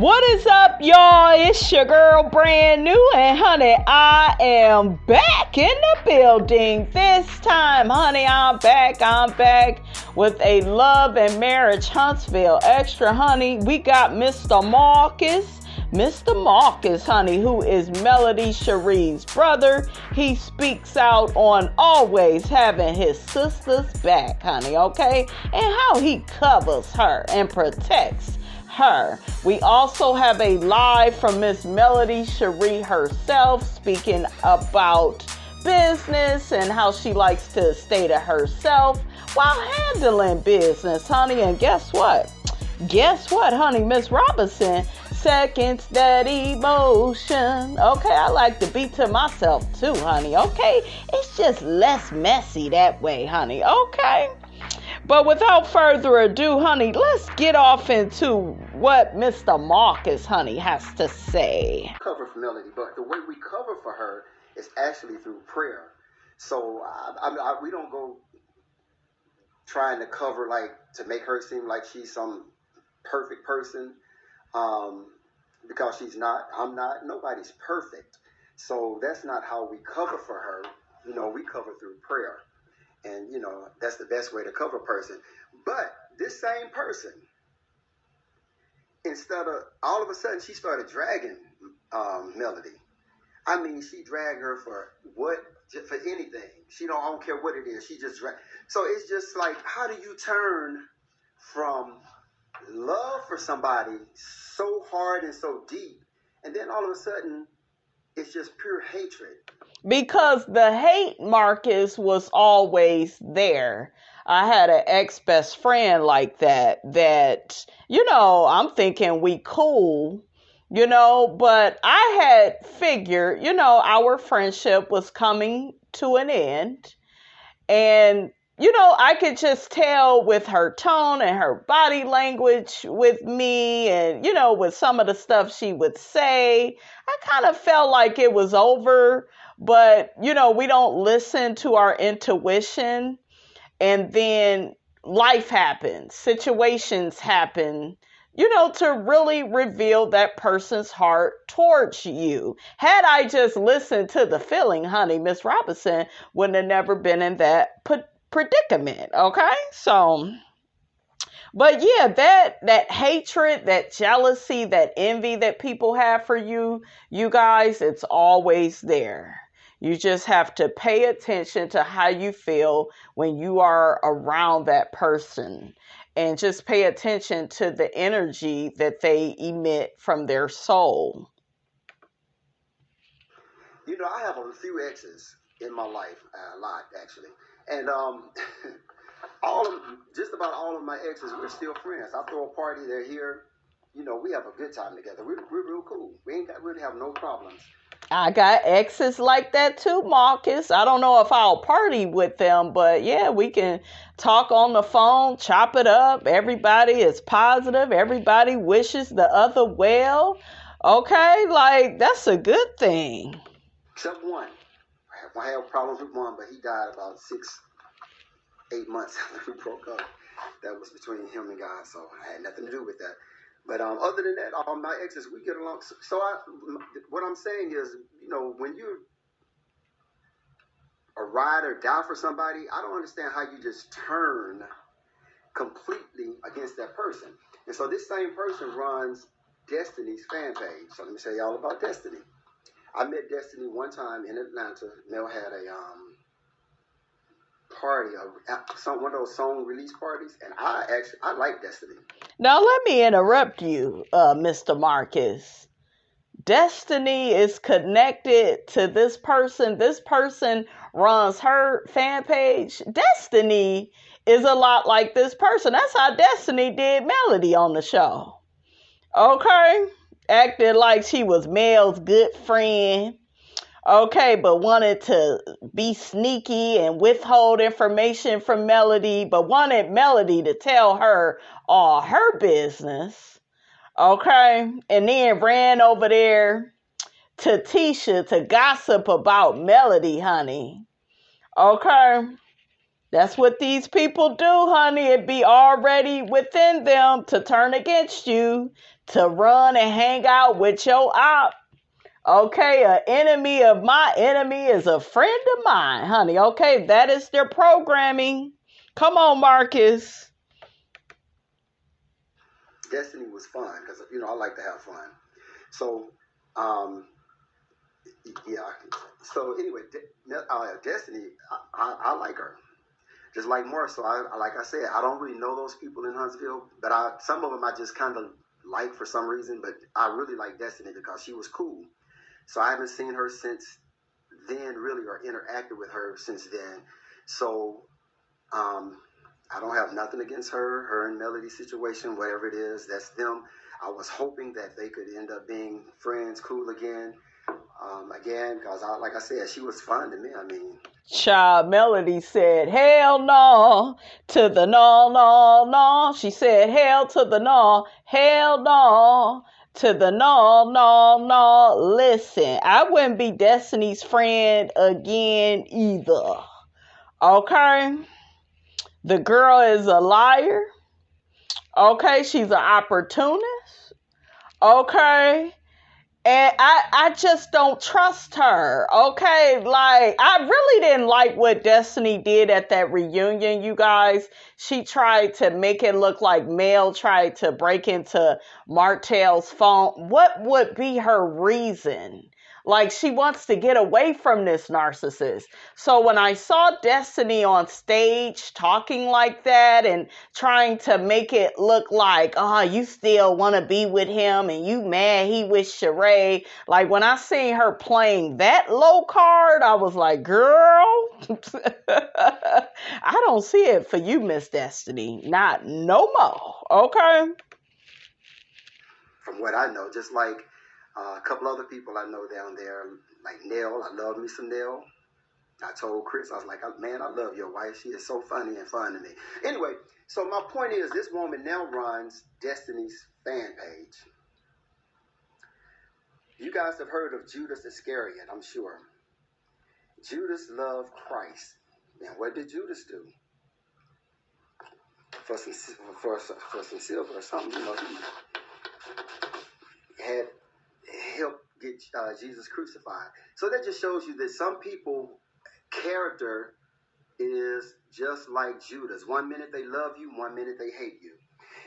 What is up, y'all? It's your girl, brand new, and honey, I am back in the building. This time, honey, I'm back with a Love and Marriage Huntsville Extra, honey. We got Mr. Marcus, honey, who is Melody Cherie's brother. He speaks out on always having his sister's back, honey, okay? And how he covers her and protects her. We also have a live from Miss Melody Cherie herself, speaking about business and how she likes to stay to herself while handling business, honey. And guess what, honey? Miss Robinson seconds that emotion. Okay, I like to beat to myself too, honey. Okay, it's just less messy that way, honey. Okay. But without further ado, honey, let's get off into what Mr. Marcus, honey, has to say. Cover for Melody, but the way we cover for her is actually through prayer. So we don't go trying to cover like to make her seem like she's some perfect person, because she's not. I'm not. Nobody's perfect. So that's not how we cover for her. You know, we cover through prayer. And, you know, that's the best way to cover a person. But this same person, instead of, all of a sudden, she started dragging Melody. I mean, she dragged her for anything. I don't care what it is. She just dragged. So it's just like, how do you turn from love for somebody so hard and so deep, and then all of a sudden, it's just pure hatred? Because the hate, Marcus, was always there. I had an ex-best friend like that, you know, I'm thinking we cool, you know, but I had figured, you know, our friendship was coming to an end. And, you know, I could just tell with her tone and her body language with me and, you know, with some of the stuff she would say, I kind of felt like it was over. But, you know, we don't listen to our intuition, and then life happens, situations happen, you know, to really reveal that person's heart towards you. Had I just listened to the feeling, honey, Miss Robinson wouldn't have never been in that predicament, okay? So, but yeah, that hatred, that jealousy, that envy that people have for you guys, it's always there. You just have to pay attention to how you feel when you are around that person, and just pay attention to the energy that they emit from their soul. You know, I have a few exes in my life, a lot actually, and just about all of my exes, we're still friends. I throw a party, they're here. You know, we have a good time together. We're real cool. We really have no problems. I got exes like that too, Marcus. I don't know if I'll party with them, but yeah, we can talk on the phone, chop it up. Everybody is positive. Everybody wishes the other well. Okay, like that's a good thing. Except one. I had problems with one, but he died about 6-8 months after we broke up. That was between him and God, so I had nothing to do with that. But other than that, all my exes, we get along. So what I'm saying is, you know, when you're a ride or die for somebody, I don't understand how you just turn completely against that person. And so this same person runs Destiny's fan page. So let me tell you all about Destiny. I met Destiny one time in Atlanta. Mel had a party, one of those song release parties, and I like Destiny. Now let me interrupt you, Mr. Marcus. Destiny is connected to this person. This person runs her fan page. Destiny is a lot like this person. That's how Destiny did Melody on the show. Okay? Acted like she was Mel's good friend. Okay, but wanted to be sneaky and withhold information from Melody, but wanted Melody to tell her all her business. Okay, and then ran over there to Tisha to gossip about Melody, honey. Okay, That's what these people do, honey. It be already within them to turn against you, to run and hang out with your op. Okay, an enemy of my enemy is a friend of mine, honey. Okay, that is their programming. Come on, Marcus. Destiny was fun because I like to have fun. So, yeah. So anyway, Destiny, I like her. Just like more. So like I said, I don't really know those people in Huntsville, but some of them I just kind of like for some reason. But I really like Destiny because she was cool. So I haven't seen her since then, really, or interacted with her since then. So I don't have nothing against her and Melody situation, whatever it is, that's them. I was hoping that they could end up being friends, cool again. Because like I said, she was fun to me. I mean, Child Melody said, hell no to the no. She said, hell to the no, hell no to the no. Listen, I wouldn't be Destiny's friend again either. Okay? The girl is a liar. Okay? She's an opportunist. Okay? And I just don't trust her. Okay, like, I really didn't like what Destiny did at that reunion, you guys. She tried to make it look like Mel tried to break into Martell's phone. What would be her reason? Like, she wants to get away from this narcissist. So when I saw Destiny on stage talking like that and trying to make it look like, oh, you still want to be with him and you mad he with Sheree. Like, when I seen her playing that low card, I was like, girl, I don't see it for you, Miss Destiny. Not no more. Okay? From what I know, just like a couple other people I know down there, like Nell. I love me some Nell. I told Chris, I was like, man, I love your wife. She is so funny and fun to me. Anyway, so my point is, this woman now runs Destiny's fan page. You guys have heard of Judas Iscariot, I'm sure. Judas loved Christ. Now, what did Judas do? For some silver or something, he had helped get Jesus crucified. So that just shows you that some people, character is just like Judas. 1 minute they love you, 1 minute they hate you.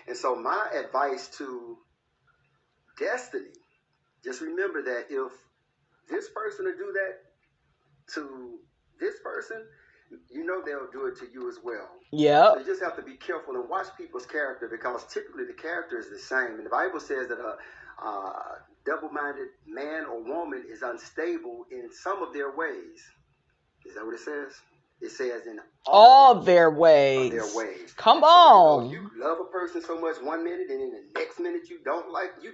And so my advice to Destiny, just remember that if this person will do that to this person, they'll do it to you as well. Yeah. So you just have to be careful and watch people's character, because typically the character is the same. And the Bible says that a double-minded man or woman is unstable in some of their ways. Is that what it says? It says in all their ways. Come on. You love a person so much 1 minute, and in the next minute you don't like you.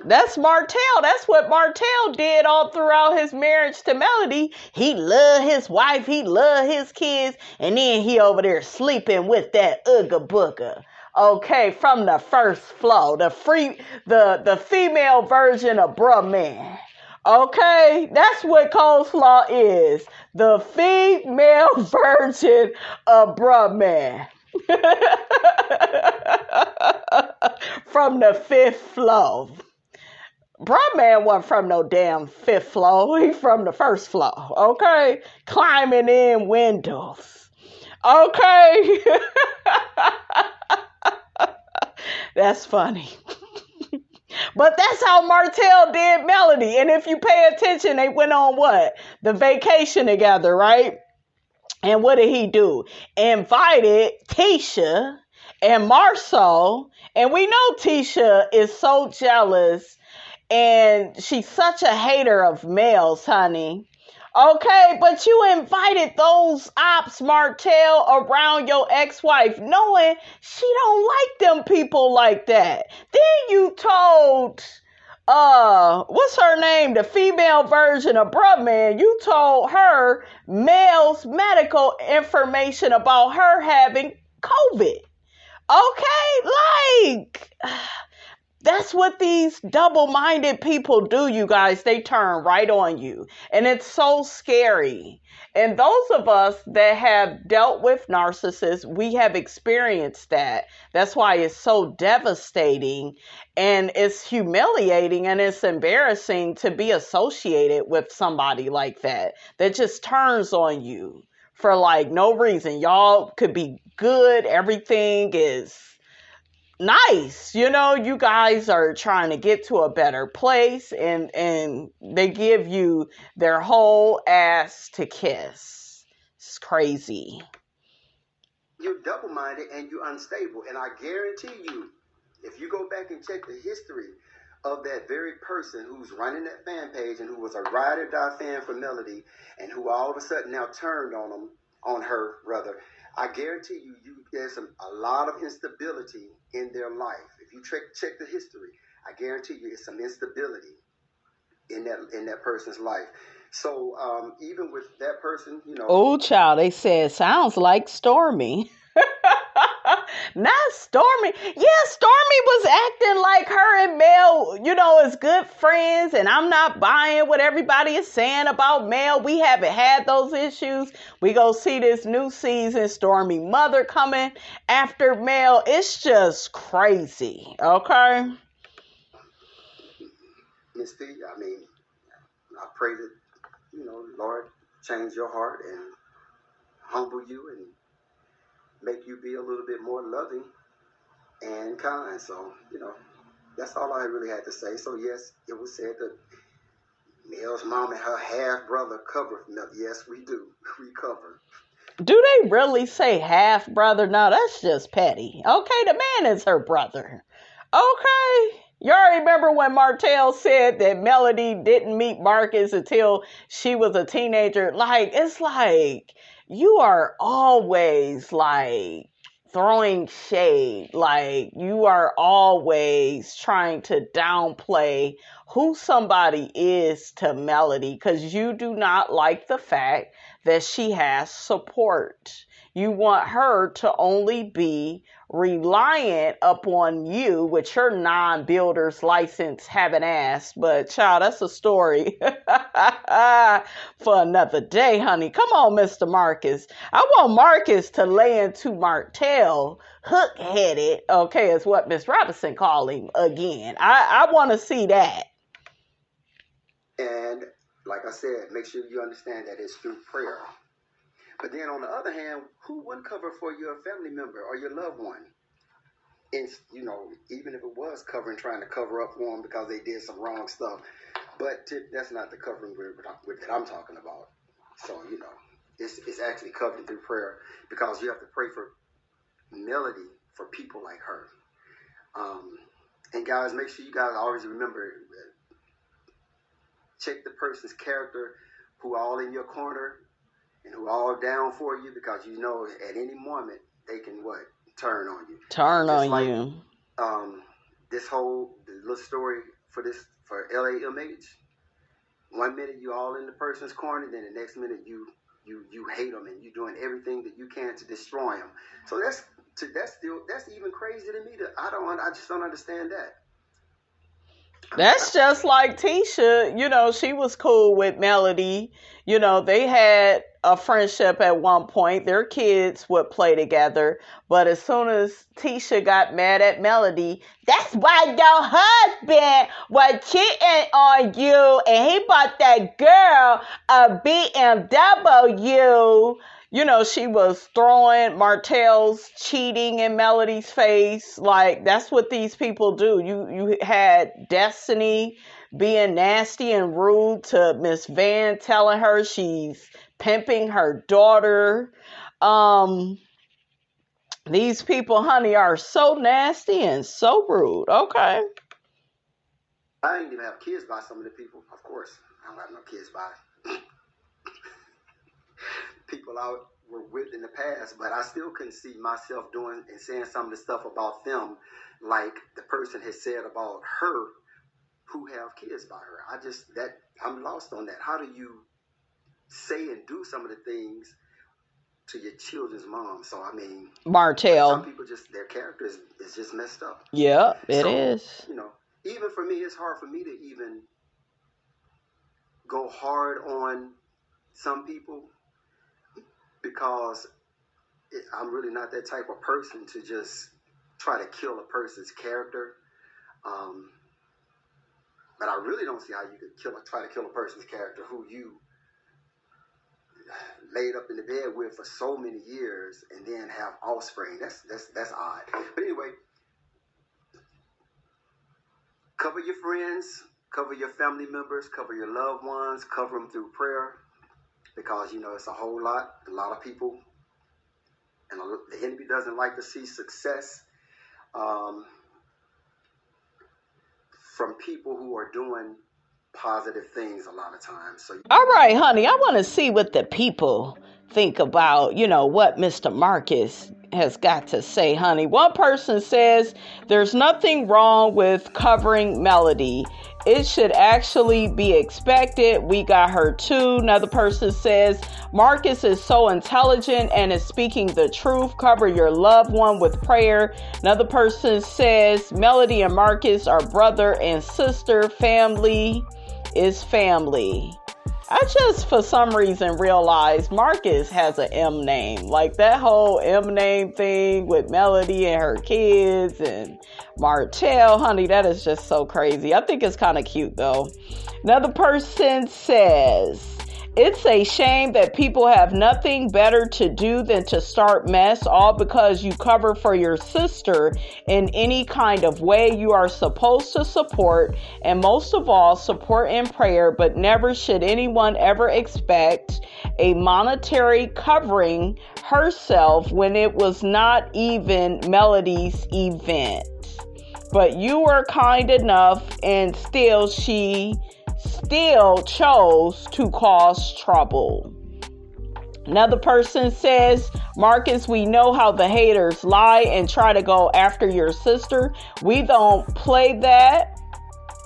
That's Martell. That's what Martell did all throughout his marriage to Melody. He loved his wife. He loved his kids. And then he over there sleeping with that Ooga Booga. Okay, from the first floor. The female version of bruh man. Okay, that's what coleslaw is. The female version of bruh man. From the fifth floor. Bruh man wasn't from no damn fifth floor. He from the first floor. Okay, climbing in windows. Okay. That's funny. But that's how Martell did Melody. And if you pay attention, they went on what? The vacation together, right? And what did he do? Invited Tisha and Marceau. And we know Tisha is so jealous. And she's such a hater of males, honey. Okay, but you invited those ops, Martell, around your ex-wife, knowing she don't like them people like that. Then you told, what's her name? The female version of bruh man. You told her Mel's medical information about her having COVID. Okay, like, That's what these double-minded people do, you guys. They turn right on you. And it's so scary. And those of us that have dealt with narcissists, we have experienced that. That's why it's so devastating and it's humiliating and it's embarrassing to be associated with somebody like that just turns on you for like no reason. Y'all could be good. Everything is nice. You guys are trying to get to a better place and they give you their whole ass to kiss. It's crazy. You're double-minded and you're unstable. And I guarantee you, if you go back and check the history of that very person who's running that fan page and who was a ride or die fan for Melody and who all of a sudden now turned on her rather, I guarantee you, there's a lot of instability in their life. If you check the history, I guarantee you it's some instability in that person's life. So even with that person, Oh, child, they said sounds like Stormy. Not Stormy. Yeah, Stormy was acting like her and Mel, is good friends, and I'm not buying what everybody is saying about Mel. We haven't had those issues. We go see this new season, Stormy mother coming after Mel. It's just crazy, okay? Miss P, I mean, I pray that, Lord, change your heart and humble you and make you be a little bit more loving and kind. So, that's all I really had to say. So, yes, it was said that Mel's mom and her half-brother cover. Yes, we do. We cover. Do they really say half-brother? No, that's just petty. Okay, the man is her brother. Okay. Y'all remember when Martell said that Melody didn't meet Marcus until she was a teenager? Like, it's like, you are always like throwing shade. Like, you are always trying to downplay who somebody is to Melody because you do not like the fact that she has support. You want her to only be reliant upon you with your non-builder's license having ass. But child, that's a story for another day, honey. Come on, Mr. Marcus. I want Marcus to lay into Martell hook-headed, okay, is what Miss Robinson called him again. I want to see that. And like I said, make sure you understand that it's through prayer. But then on the other hand, who wouldn't cover for your family member or your loved one? And, even if it was trying to cover up for them because they did some wrong stuff. But that's not the covering that I'm talking about. So, it's actually covered through prayer because you have to pray for Melody for people like her. And guys, make sure you guys always remember, check the person's character who all in your corner and who all down for you because at any moment they can turn on you. Turn just on like, you. The little story for LAMH. 1 minute you all in the person's corner, then the next minute you hate them and you doing everything that you can to destroy them. So that's even crazier to me. I just don't understand that. That's just like Tisha, she was cool with Melody. They had a friendship at one point. Their kids would play together. But as soon as Tisha got mad at Melody, that's why your husband was cheating on you and he bought that girl a BMW. She was throwing Martell's cheating in Melody's face. Like, that's what these people do. You had Destiny being nasty and rude to Miss Van, telling her she's pimping her daughter. These people, honey, are so nasty and so rude. Okay. I ain't even have kids by some of the people. Of course, I don't have no kids by people I were with in the past, but I still couldn't see myself doing and saying some of the stuff about them like the person has said about her who have kids by her. I'm lost on that. How do you say and do some of the things to your children's mom. So I mean, Martell. some people just their character is just messed up. Yeah, it so, is. Even for me, it's hard for me to even go hard on some people because I'm really not that type of person to just try to kill a person's character. But I really don't see how you could try to kill a person's character who you laid up in the bed with for so many years and then have offspring. That's odd. But anyway, cover your friends, cover your family members, cover your loved ones, cover them through prayer, because it's a lot of people, and the enemy doesn't like to see success from people who are doing positive things a lot of times. So, all right, honey, I want to see what the people think about, what Mr. Marcus has got to say, honey. One person says there's nothing wrong with covering Melody. It should actually be expected. We got her too. Another person says Marcus is so intelligent and is speaking the truth. Cover your loved one with prayer. Another person says Melody and Marcus are brother and sister. Family is family. I just, for some reason, realized Marcus has an M name. Like that whole M name thing with Melody and her kids and Martell, honey, that is just so crazy. I think it's kind of cute, though. Another person says, it's a shame that people have nothing better to do than to start mess, all because you cover for your sister in any kind of way. You are supposed to support, and most of all, support in prayer, but never should anyone ever expect a monetary covering herself when it was not even Melody's event. But you were kind enough, and she still chose to cause trouble. Another person says, Marcus, we know how the haters lie and try to go after your sister. We don't play that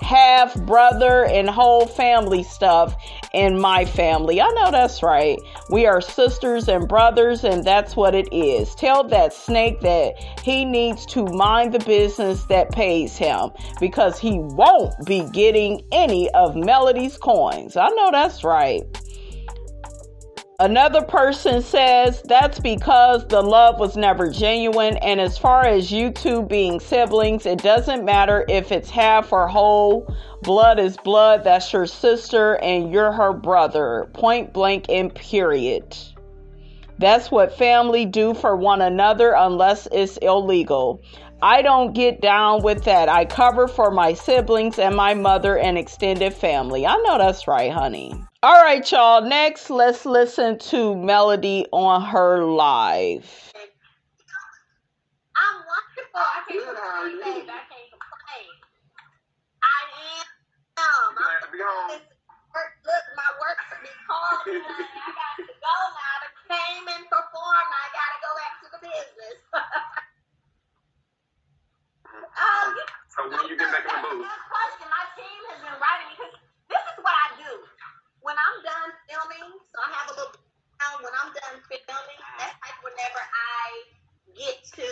half brother and whole family stuff in my family. I know that's right. We are sisters and brothers, and that's what it is. Tell that snake that he needs to mind the business that pays him, because he won't be getting any of Melody's coins. I know that's right. Another person says that's because the love was never genuine, and as far as you two being siblings, it doesn't matter if it's half or whole. Blood is blood. That's your sister and you're her brother. Point blank and period. That's what family do for one another unless it's illegal. I don't get down with that. I cover for my siblings and my mother and extended family. I know that's right, honey. All right, y'all. Next, let's listen to Melody on her live. I'm wonderful. I can't complain, baby. I can't complain. I am. Look, my work to be called. I got to go now. I came and performed. I got to go back to the business. So when you get back in the booth? Good question. My team has been writing me, because this is what I do. When I'm done filming, so I have a little time. When I'm done filming, that's like whenever I get to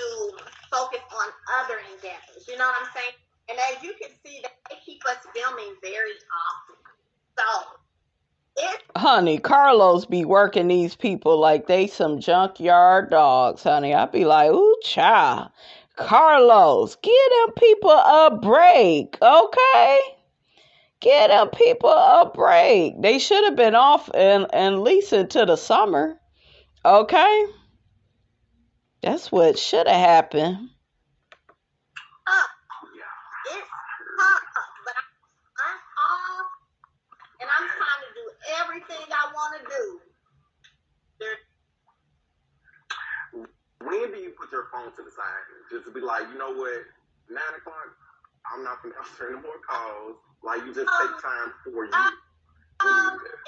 focus on other endeavors. You know what I'm saying? And as you can see, they keep us filming very often. So, honey, Carlos be working these people like they some junkyard dogs, honey. I be like, ooh, child. Carlos, give them people a break, okay? Give them people a break. They should have been off at least into the summer, okay? That's what should have happened. It's tough, but I'm off, and I'm trying to do everything I want to do. When do you put your phone to the side? Just to be like, you know what, 9 o'clock, I'm not going to answer any more calls. Like, you just take time for you.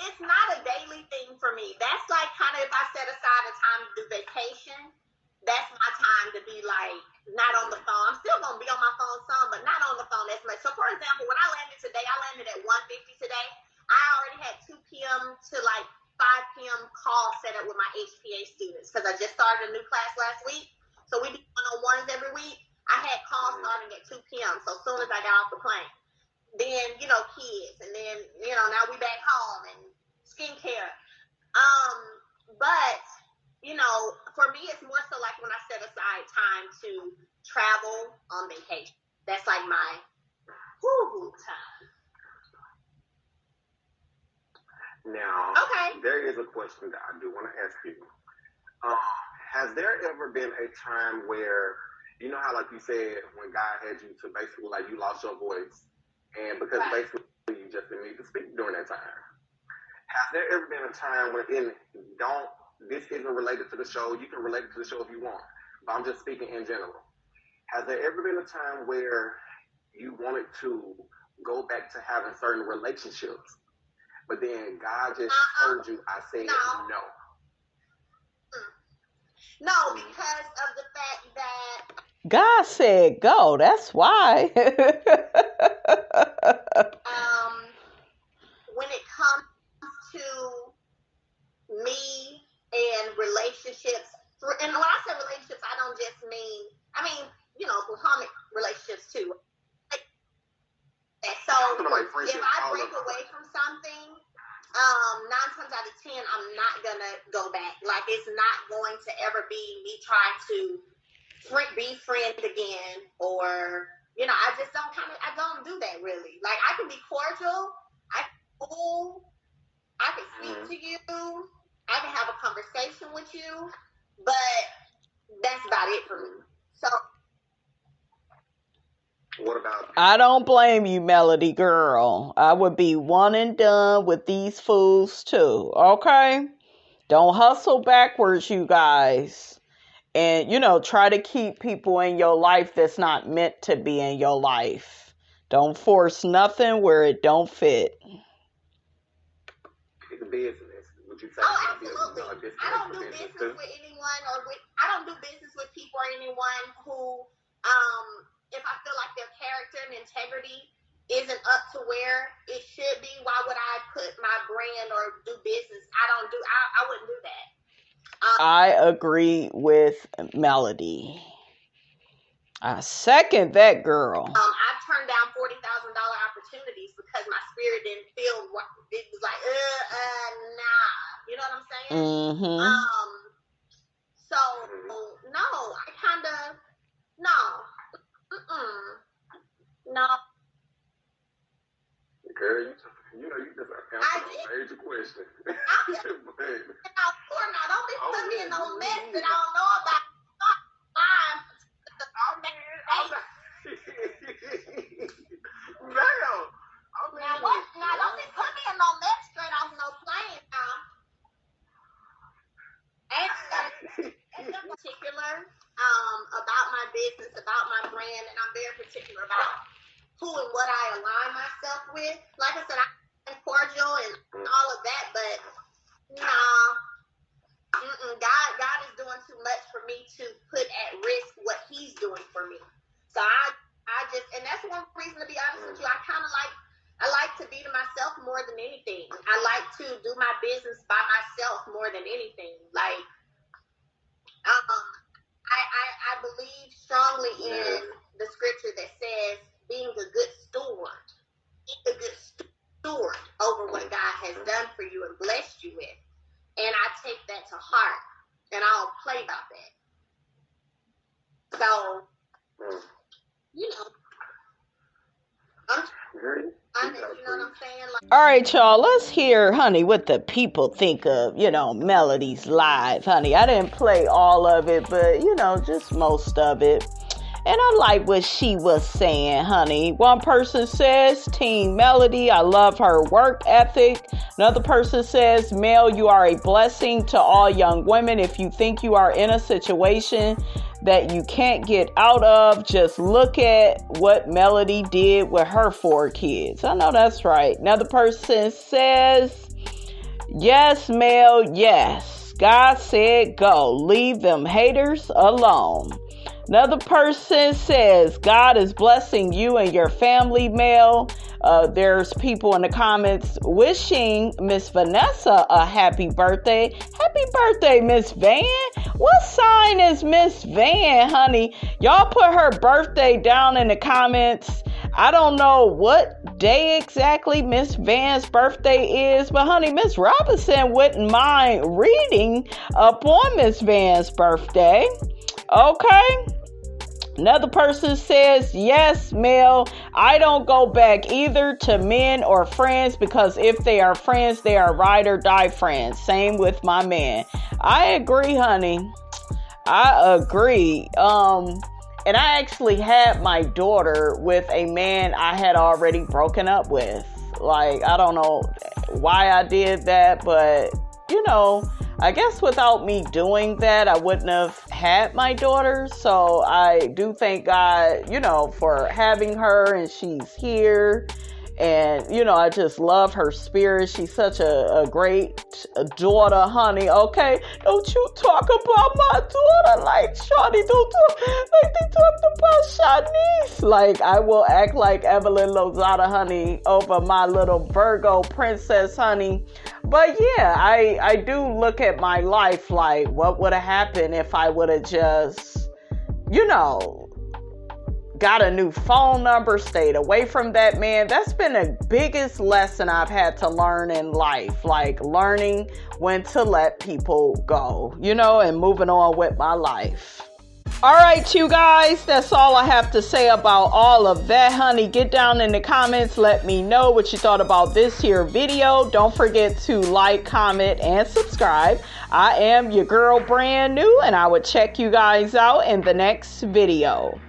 It's not a daily thing for me. That's like kind of if I set aside a time to do vacation, that's my time to be like not on the phone. I'm still going to be on my phone some, but not on the phone as much. So, for example, when I landed today, I landed at 1:50 today. I already had 2 p.m. to like 5 p.m. p.m. call set up with my HPA students because I just started a new class last week. So we do one-on-ones every week. I had calls starting at 2 p.m. So as soon as I got off the plane, then, kids, and then, now we back home and skincare. But, for me, it's more so like when I set aside time to travel on vacation. That's like my time. Now, Okay. there is a question that I do want to ask you. Has there ever been a time where, you know how, like you said, when God had you to basically, like, you lost your voice, and because basically you just didn't need to speak during that time. Has there ever been a time when, this isn't related to the show, you can relate it to the show if you want, but I'm just speaking in general. Has there ever been a time where you wanted to go back to having certain relationships, but then God just told you, I said no? No, because of the fact that God said go. That's why. When it comes to me and relationships, and when I say relationships, I don't just mean, platonic relationships too. So if I break away from something, 9 times out of 10, I'm not gonna go back. Like, it's not going to ever be me trying to be friends again, or I just don't I don't do that really. Like, I can be cordial, I can speak to you, I can have a conversation with you, but that's about it for me. So. What about you? I don't blame you, Melody girl. I would be one and done with these fools too. Okay? Don't hustle backwards, you guys. And, try to keep people in your life that's not meant to be in your life. Don't force nothing where it don't fit. It's a business. Would you say? Oh, absolutely. I don't do business with anyone, I don't do business with people or anyone who, if I feel like their character and integrity isn't up to where it should be, why would I put my brand or do business? I wouldn't do that. I agree with Melody. I second that, girl. I've turned down $40,000 opportunities because my spirit didn't feel what it was like. Nah. You know what I'm saying? Mm-hmm. So no, I kind of no. No. Girl, you just answered a major question. Don't be putting me in no mess that I don't know about. Now, don't be putting me in no mess straight off no plane now. And particular about my business, about my brand, and I'm very particular about who and what I align myself with. Like I said, I'm cordial and all of that, but nah. God is doing too much for me to put at risk what He's doing for me. So I just, and that's one reason, to be honest with you, I like to be to myself more than anything. I like to do my business by myself more than anything. Like, I believe strongly in the scripture that says being a good steward. Being a good steward over what God has done for you and blessed you with. And I take that to heart. And I don't play about that. So, you know what I'm saying? Like, all right, y'all, let's hear, honey, what the people think of, Melody's live, honey. I didn't play all of it, but, just most of it. And I like what she was saying, honey. One person says, Team Melody, I love her work ethic. Another person says, Mel, you are a blessing to all young women. If you think you are in a situation that you can't get out of, just look at what Melody did with her 4 kids. I know that's right. Another person says, yes, Mel, yes. God said go. Leave them haters alone. Another person says, God is blessing you and your family, Mel. There's people in the comments wishing Miss Vanessa a happy birthday. Happy birthday, Miss Van. What sign is Miss Van, honey? Y'all put her birthday down in the comments. I don't know what day exactly Miss Van's birthday is, but honey, Miss Robinson wouldn't mind reading up on Miss Van's birthday. Okay. Another person says, yes, Mel, I don't go back either to men or friends, because if they are friends, they are ride or die friends. Same with my man. I agree, honey. I agree. And I actually had my daughter with a man I had already broken up with. Like, I don't know why I did that, but, you know, I guess without me doing that, I wouldn't have had my daughter. So I do thank God, you know, for having her, and she's here. And, you know, I just love her spirit. She's such a great daughter, honey. Okay, don't you talk about my daughter like Shawty. Don't talk like they talked about Shanice. Like, I will act like Evelyn Lozada, honey, over my little Virgo princess, honey. But yeah, I do look at my life like, what would have happened if I would have just, you know, got a new phone number, stayed away from that man. That's been the biggest lesson I've had to learn in life, like learning when to let people go, you know, and moving on with my life. All right, you guys, that's all I have to say about all of that, honey. Get down in the comments. Let me know what you thought about this here video. Don't forget to like, comment, and subscribe. I am your girl, Brand New, and I will check you guys out in the next video.